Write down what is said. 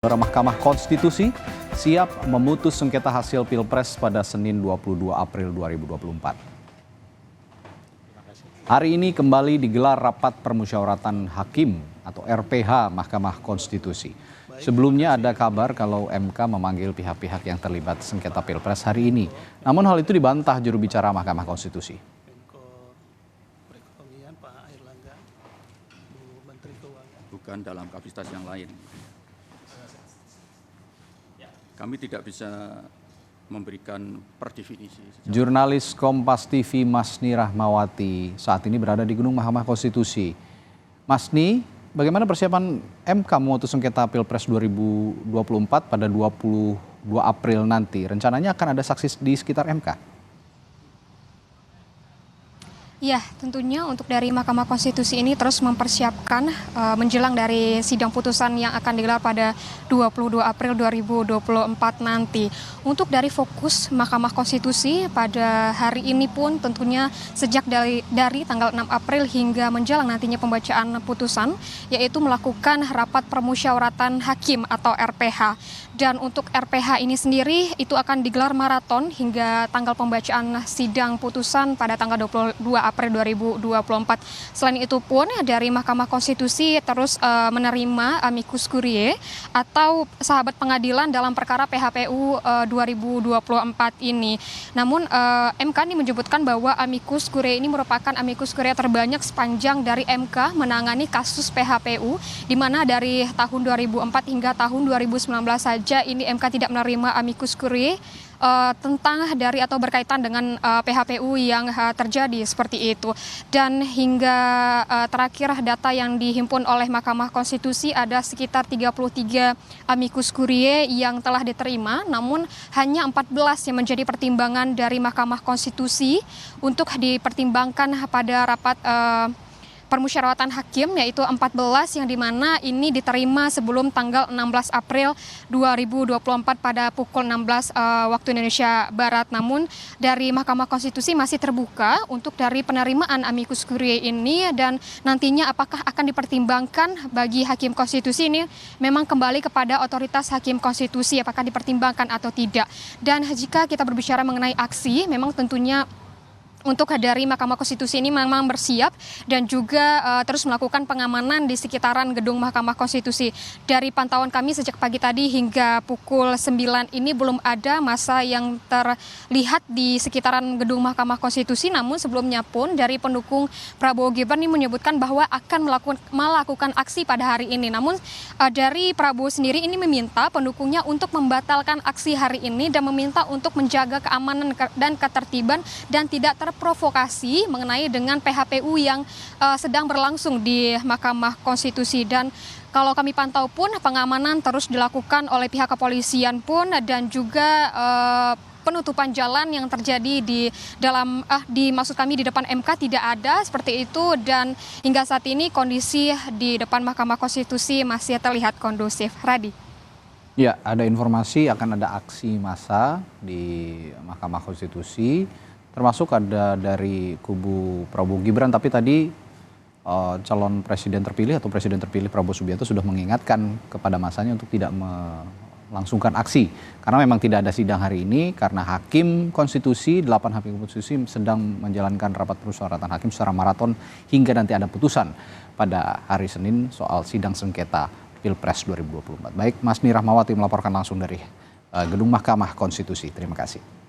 Mahkamah Konstitusi siap memutus sengketa hasil Pilpres pada Senin 22 April 2024. Hari ini kembali digelar rapat permusyawaratan hakim atau RPH Mahkamah Konstitusi. Sebelumnya ada kabar kalau MK memanggil pihak-pihak yang terlibat sengketa Pilpres hari ini. Namun hal itu dibantah juru bicara Mahkamah Konstitusi. Bukan dalam kapasitas yang lain. Kami tidak bisa memberikan per definisi. Jurnalis Kompas TV Masni Rahmawati saat ini berada di Gedung Mahkamah Konstitusi. Masni, bagaimana persiapan MK memutus sengketa Pilpres 2024 pada 22 April nanti? Rencananya akan ada saksi di sekitar MK? Ya, tentunya untuk dari Mahkamah Konstitusi ini terus mempersiapkan menjelang dari sidang putusan yang akan digelar pada 22 April 2024 nanti. Untuk dari fokus Mahkamah Konstitusi pada hari ini pun tentunya sejak dari tanggal 6 April hingga menjelang nantinya pembacaan putusan, yaitu melakukan rapat permusyawaratan hakim atau RPH. Dan untuk RPH ini sendiri itu akan digelar maraton hingga tanggal pembacaan sidang putusan pada tanggal 22 April 2024. Selain itu pun dari Mahkamah Konstitusi terus menerima amicus curiae atau sahabat pengadilan dalam perkara PHPU 2024 ini. Namun MK ini menyebutkan bahwa amicus curiae ini merupakan amicus curiae terbanyak sepanjang dari MK menangani kasus PHPU, di mana dari tahun 2004 hingga tahun 2019 saja ini MK tidak menerima amicus curiae tentang dari atau berkaitan dengan PHPU yang terjadi seperti itu. Dan hingga terakhir data yang dihimpun oleh Mahkamah Konstitusi ada sekitar 33 amicus curiae yang telah diterima, namun hanya 14 yang menjadi pertimbangan dari Mahkamah Konstitusi untuk dipertimbangkan pada rapat permusyawaratan hakim, yaitu 14 yang dimana ini diterima sebelum tanggal 16 April 2024 pada pukul 16 waktu Indonesia Barat. Namun dari Mahkamah Konstitusi masih terbuka untuk dari penerimaan amicus curiae ini, dan nantinya apakah akan dipertimbangkan bagi hakim konstitusi ini memang kembali kepada otoritas hakim konstitusi apakah dipertimbangkan atau tidak. Dan jika kita berbicara mengenai aksi, memang tentunya untuk dari Mahkamah Konstitusi ini memang bersiap dan juga terus melakukan pengamanan di sekitaran gedung Mahkamah Konstitusi. Dari pantauan kami sejak pagi tadi hingga pukul 9 ini belum ada massa yang terlihat di sekitaran gedung Mahkamah Konstitusi. Namun sebelumnya pun dari pendukung Prabowo Gibran ini menyebutkan bahwa akan melakukan aksi pada hari ini. Namun dari Prabowo sendiri ini meminta pendukungnya untuk membatalkan aksi hari ini dan meminta untuk menjaga keamanan dan ketertiban dan tidak terprovokasi mengenai dengan PHPU yang sedang berlangsung di Mahkamah Konstitusi. Dan kalau kami pantau pun pengamanan terus dilakukan oleh pihak kepolisian pun, dan juga penutupan jalan yang terjadi di maksud kami di depan MK tidak ada seperti itu. Dan hingga saat ini kondisi di depan Mahkamah Konstitusi masih terlihat kondusif. Radi. Ya, ada informasi akan ada aksi massa di Mahkamah Konstitusi, termasuk ada dari kubu Prabowo Gibran, tapi tadi calon presiden terpilih atau presiden terpilih Prabowo Subianto sudah mengingatkan kepada masanya untuk tidak melangsungkan aksi karena memang tidak ada sidang hari ini karena hakim konstitusi, 8 hakim konstitusi sedang menjalankan rapat permusyawaratan hakim secara maraton hingga nanti ada putusan pada hari Senin soal sidang sengketa Pilpres 2024. Baik, Masni Rahmawati melaporkan langsung dari Gedung Mahkamah Konstitusi. Terima kasih.